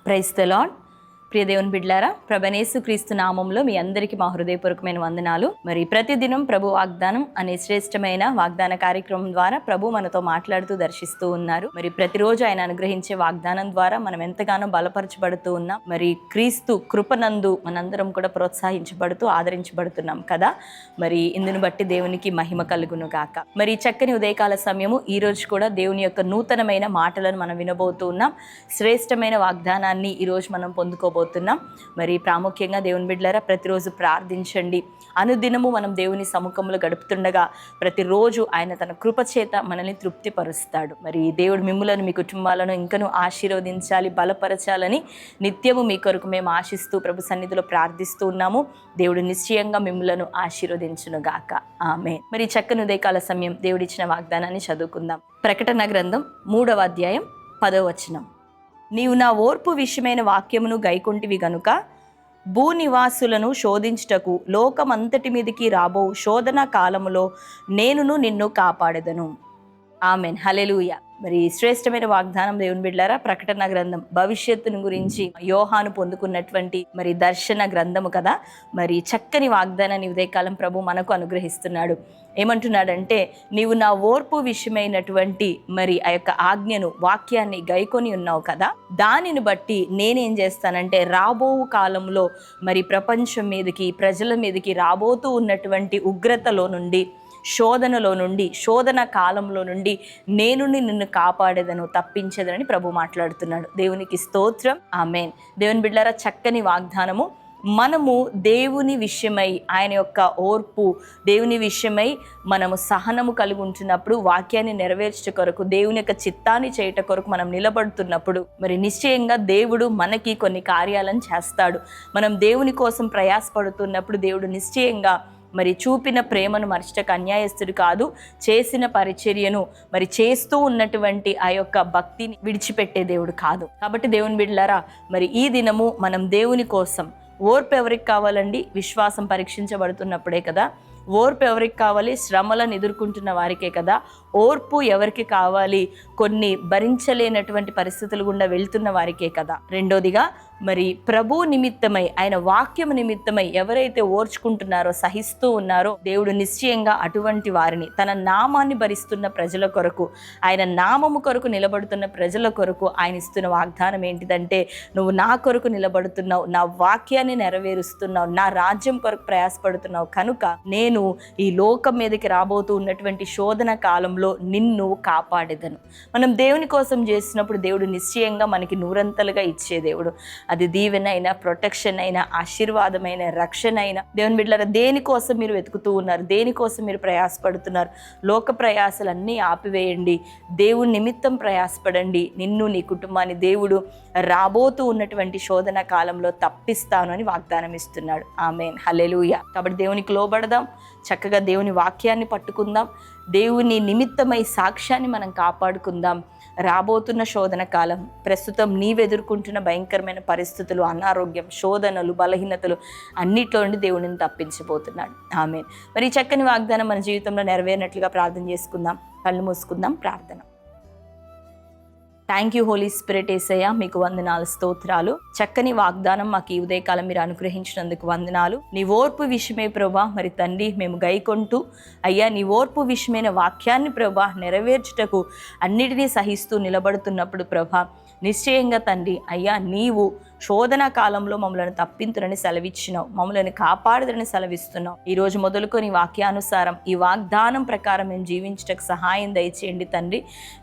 Praise the lord. ప్రియ దేవుని బిడ్డలారా, ప్రభువైన యేసుక్రీస్తు నామంలో మీ అందరికీ మా హృదయపూర్వకమైన వందనాలు. మరి ప్రతిదినం ప్రభు వాగ్దానం అనే శ్రేష్టమైన వాగ్దాన కార్యక్రమం ద్వారా ప్రభు మనతో మాట్లాడుతూ దర్శిస్తూ ఉన్నారు. మరి ప్రతిరోజు ఆయన అనుగ్రహించే వాగ్దానం ద్వారా మనం ఎంతగానో బలపరచబడుతూ ఉన్నాం. మరి క్రీస్తు కృపనందు మనందరం కూడా ప్రోత్సహించబడుతూ ఆదరించబడుతున్నాం కదా. మరి ఇందును బట్టి దేవునికి మహిమ కలుగును గాక. మరి చక్కని ఉదయకాల సమయము ఈ రోజు కూడా దేవుని యొక్క నూతనమైన మాటలను మనం వినబోతూ ఉన్నాం. శ్రేష్టమైన వాగ్దానాన్ని ఈరోజు మనం పొందుకోబోతున్నాం. మరి ప్రాముఖ్యంగా దేవుని బిడ్డలారా, ప్రతిరోజు ప్రార్థించండి. అనుదినము మనం దేవుని సముఖంలో గడుపుతుండగా ప్రతిరోజు ఆయన తన కృప చేత మనల్ని తృప్తిపరుస్తాడు. మరి దేవుడు మిమ్ములను, మీ కుటుంబాలను ఇంకనూ ఆశీర్వదించాలి, బలపరచాలని నిత్యము మీ కొరకు మేము ఆశిస్తూ ప్రభు సన్నిధిలో ప్రార్థిస్తూ ఉన్నాము. దేవుడు నిశ్చయంగా మిమ్ములను ఆశీర్వదించునుగాక. ఆమేన్. మరి చక్కని ఉదయకాల సమయం దేవుడిచ్చిన వాగ్దానాన్ని చదువుకుందాం. ప్రకటన గ్రంథం 3వ అధ్యాయం 10వ వచనం. నీవు నా ఓర్పు విషయమైన వాక్యమును గైకొంటివి గనుక భూనివాసులను శోధించుటకు లోకమంతటి మీదికి రాబో శోధన కాలములో నేనును నిన్ను కాపాడెదను. ఆమెన్. హల్లెలూయా. మరి శ్రేష్టమైన వాగ్దానం దేవుని బిడ్డలారా, ప్రకటన గ్రంథం భవిష్యత్తును గురించి యోహాను పొందుకున్నటువంటి మరి దర్శన గ్రంథము కదా. మరి చక్కని వాగ్దానాన్ని ఉదయకాలం ప్రభు మనకు అనుగ్రహిస్తున్నాడు. ఏమంటున్నాడంటే, నీవు నా ఓర్పు విషయమైనటువంటి మరి ఆ యొక్క ఆజ్ఞను, వాక్యాన్ని గైకొని ఉన్నావు కదా, దానిని బట్టి నేనేం చేస్తానంటే రాబో కాలంలో మరి ప్రపంచం మీదకి, ప్రజల మీదకి రాబోతూ ఉన్నటువంటి ఉగ్రతలో నుండి, శోధనలో నుండి, శోధన కాలంలో నుండి నేను నిన్ను కాపాడేదను, తప్పించేదనని ప్రభు మాట్లాడుతున్నాడు. దేవునికి స్తోత్రం. ఆమేన్. దేవుని బిడ్డలారా, చక్కని వాగ్దానము. మనము దేవుని విషయమై, ఆయన యొక్క ఓర్పు, దేవుని విషయమై మనము సహనము కలిగి ఉంటున్నప్పుడు, వాక్యాన్ని నెరవేర్చే కొరకు, దేవుని యొక్క చిత్తాన్ని చేయట కొరకు మనం నిలబడుతున్నప్పుడు మరి నిశ్చయంగా దేవుడు మనకి కొన్ని కార్యాలను చేస్తాడు. మనం దేవుని కోసం ప్రయాసపడుతున్నప్పుడు దేవుడు నిశ్చయంగా మరి చూపిన ప్రేమను మర్చిటకు అన్యాయస్తుడు కాదు, చేసిన పరిచర్యను మరి చేస్తూ ఉన్నటువంటి ఆ యొక్క భక్తిని విడిచిపెట్టే దేవుడు కాదు. కాబట్టి దేవుని బిడ్డలారా, మరి ఈ దినము మనం దేవుని కోసం, ఓర్పు ఎవరికి కావాలండి? విశ్వాసం పరీక్షించబడుతున్నప్పుడే కదా. ఓర్పు ఎవరికి కావాలి? శ్రమలను ఎదుర్కొంటున్న వారికే కదా. ఓర్పు ఎవరికి కావాలి? కొన్ని భరించలేనటువంటి పరిస్థితులు గుండా వెళ్తున్న వారికే కదా. రెండోదిగా మరి ప్రభు నిమిత్తమై, ఆయన వాక్యము నిమిత్తమై ఎవరైతే ఓర్చుకుంటున్నారో, సహిస్తూ ఉన్నారో, దేవుడు నిశ్చయంగా అటువంటి వారిని, తన నామాన్ని భరిస్తున్న ప్రజల కొరకు, ఆయన నామము కొరకు నిలబడుతున్న ప్రజల కొరకు ఆయన ఇస్తున్న వాగ్దానం ఏంటిదంటే, నువ్వు నా కొరకు నిలబడుతున్నావు, నా వాక్యాన్ని నెరవేరుస్తున్నావు, నా రాజ్యం కొరకు ప్రయాసపడుతున్నావు కనుక నేను ఈ లోకం మీదకి రాబోతూ ఉన్నటువంటి శోధన కాలంలో నిన్ను కాపాడేదను. మనం దేవుని కోసం చేసినప్పుడు దేవుడు నిశ్చయంగా మనకి నూరంతలుగా ఇచ్చే దేవుడు. అది దీవెన అయినా, ప్రొటెక్షన్ అయినా, ఆశీర్వాదమైన, రక్షణ అయినా. దేవుని బిడ్డలారా, దేనికోసం మీరు వెతుకుతూ ఉన్నారు? దేనికోసం మీరు ప్రయాసపడుతున్నారు? లోక ప్రయాసలన్నీ ఆపివేయండి, దేవుని నిమిత్తం ప్రయాసపడండి. నిన్ను, నీ కుటుంబాన్ని దేవుడు రాబోతూ ఉన్నటువంటి శోధన కాలంలో తప్పిస్తాను అని వాగ్దానం ఇస్తున్నాడు. ఆమేన్. హల్లెలూయా. కాబట్టి దేవునికి లోబడదాం, చక్కగా దేవుని వాక్యాన్ని పట్టుకుందాం, దేవుని నిమిత్తమై సాక్ష్యాన్ని మనం కాపాడుకుందాం. రాబోతున్న శోధన కాలం, ప్రస్తుతం నీవెదుర్కొంటున్న భయంకరమైన పరిస్థితులు, అనారోగ్యం, శోధనలు, బలహీనతలు అన్నిట్లో నుండి దేవుడిని తప్పించబోతున్నాడు. ఆమేన్. మరి ఈ చక్కని వాగ్దానం మన జీవితంలో నెరవేరినట్లుగా ప్రార్థన చేసుకుందాం. కళ్ళు మూసుకుందాం. ప్రార్థన. థ్యాంక్ యూ హోలీ స్పిరిట్ యేసయ్య, మీకు వందనాలు, స్తోత్రాలు. చక్కని వాగ్దానం మాకు ఈ ఉదయకాలం మీరు అనుగ్రహించినందుకు వందనాలు. నీ ఓర్పు విషయమే ప్రభా మరి తండ్రి మేము గైకొంటూ, అయ్యా నీ ఓర్పు విషయమైన వాక్యాన్ని ప్రభా నెరవేర్చుటకు అన్నిటినీ సహిస్తూ నిలబడుతున్నప్పుడు ప్రభా నిశ్చయంగా తండ్రి, అయ్యా నీవు శోధన కాలంలో మమ్మల్ని తప్పింతులని సెలవిచ్చినావు, మమ్మల్ని కాపాడుదని సెలవిస్తున్నావు. ఈరోజు మొదలుకొని వాక్యానుసారం, ఈ వాగ్దానం ప్రకారం మేము జీవించటకు సహాయం దయచేయండి తండ్రి.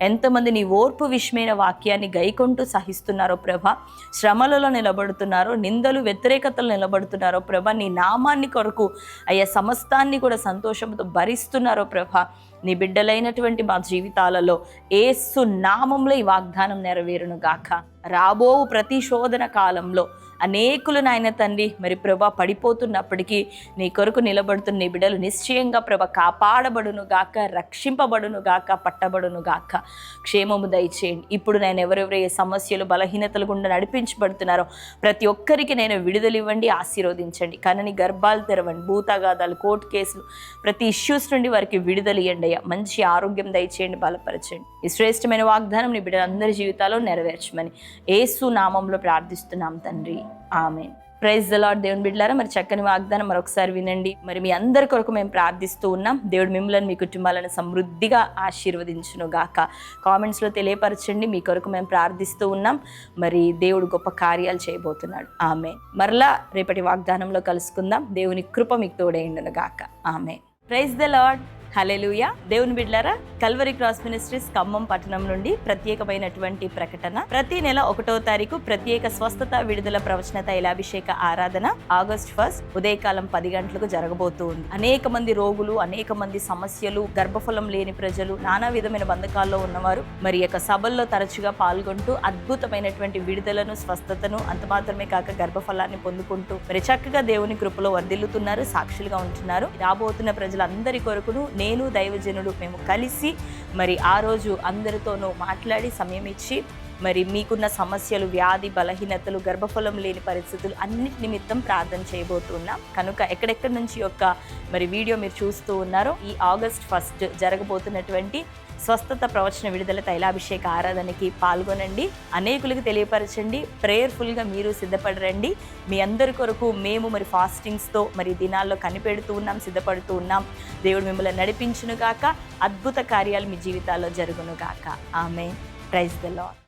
ఎంతమంది నీ ఓర్పు విషయమైన వాక్యాన్ని గైకొంటూ సహిస్తున్నారో ప్రభా, శ్రమలలో నిలబడుతున్నారో, నిందలు, వ్యతిరేకతలు నిలబడుతున్నారో ప్రభా, నీ నామాన్ని కొరకు అయ్యా సమస్తాన్ని కూడా సంతోషంతో భరిస్తున్నారో ప్రభా, నీ బిడ్డలైనటువంటి మా జీవితాలలో యేసు నామంలో ఈ వాగ్దానం నెరవేరును గాక. రాబో ప్రతి శోధన కాలంలో అనేకులు నాయన తండ్రి మరి ప్రభా పడిపోతున్నప్పటికీ నీ కొరకు నిలబడుతున్న నీ బిడ్డలు నిశ్చయంగా ప్రభా కాపాడబడును గాక, రక్షింపబడును గాక, పట్టబడును గాక. క్షేమము దయచేయండి. ఇప్పుడు నేను ఎవరెవరు ఏ సమస్యలు బలహీనతలు గుండా నడిపించబడుతున్నారో ప్రతి ఒక్కరికి నేను విడుదలివ్వండి, ఆశీర్వదించండి. కనని గర్భాలు తెరవండి, భూతగాదాలు, కోర్టు కేసులు, ప్రతి ఇష్యూస్ నుండి వారికి విడుదల ఇవ్వండి అయ్యా. మంచి ఆరోగ్యం దయచేయండి, బలపరచండి. ఈ శ్రేష్టమైన వాగ్దానం నీ బిడ్డలందరి జీవితాల్లో నెరవేర్చమని యేసు నామంలో ప్రార్థిస్తున్నాం తండ్రి, ఆమేన్. Praise the lord. దేవుని బిడ్డలారా, మరి చక్కని వాగ్దానం మరొకసారి వినండి. మరి మీ అందరి కొరకు మేము ప్రార్థిస్తూ ఉన్నాం. దేవుడు మిమ్మల్ని, మీ కుటుంబాలను సమృద్ధిగా ఆశీర్వదించును గాక. కామెంట్స్లో తెలియపరచండి. మీ కొరకు మేము ప్రార్థిస్తూ ఉన్నాం. మరి దేవుడు గొప్ప కార్యాలు చేయబోతున్నాడు. ఆమేన్. మరలా రేపటి వాగ్దానంలో కలుసుకుందాం. దేవుని కృప మీకు తోడైండును గాక. Amen. Praise the Lord. Hallelujah. దేవుని బిడ్డలారా, కల్వరి క్రాస్ మినిస్ట్రీస్ ఖమ్మం పట్టణం నుండి ప్రత్యేకమైనటువంటి ప్రకటన. ప్రతి నెల 1వ తారీఖు ప్రత్యేక స్వస్థత విడుదల ప్రవచన తైలాభిషేక ఆరాధన ఆగస్ట్ 1 ఉదయకాలం 10 గంటలకు జరగబోతూ ఉంది. అనేక మంది రోగులు, అనేక మంది సమస్యలు, గర్భఫలం లేని ప్రజలు, నానా విధమైన బంధకాల్లో ఉన్నవారు మరి యొక్క సభల్లో తరచుగా పాల్గొంటూ అద్భుతమైనటువంటి విడుదలను, స్వస్థతను, అంత మాత్రమే కాక గర్భఫలాన్ని పొందుకుంటూ మరి చక్కగా దేవుని కృపలో వర్ధిల్లుతున్నారు, సాక్షులుగా ఉంటున్నారు. రాబోతున్న ప్రజలందరి కొరకును నేను, దైవజనుడు మేము కలిసి మరి ఆ రోజు అందరితోనూ మాట్లాడి సమయం ఇచ్చి మరి మీకున్న సమస్యలు, వ్యాధి, బలహీనతలు, గర్భఫలం లేని పరిస్థితులు అన్నిటి నిమిత్తం ప్రార్థన చేయబోతున్నాం. కనుక ఎక్కడెక్కడి నుంచి యొక్క మరి వీడియో మీరు చూస్తూ ఉన్నారో ఈ ఆగస్ట్ 1 జరగబోతున్నటువంటి స్వస్థత ప్రవచన విడుదల తైలాభిషేక ఆరాధనకి పాల్గొనండి. అనేకులకు తెలియపరచండి. ప్రేయర్ఫుల్గా మీరు సిద్ధపడరండి. మీ అందరి కొరకు మేము మరి ఫాస్టింగ్స్తో మరి దినాల్లో కనిపెడుతూ ఉన్నాం, సిద్ధపడుతూ ఉన్నాం. దేవుడు మిమ్మల్ని నడిపించును గాక. అద్భుత కార్యాలు మీ జీవితాల్లో జరుగును గాక. ఆమేన్. Praise the lord.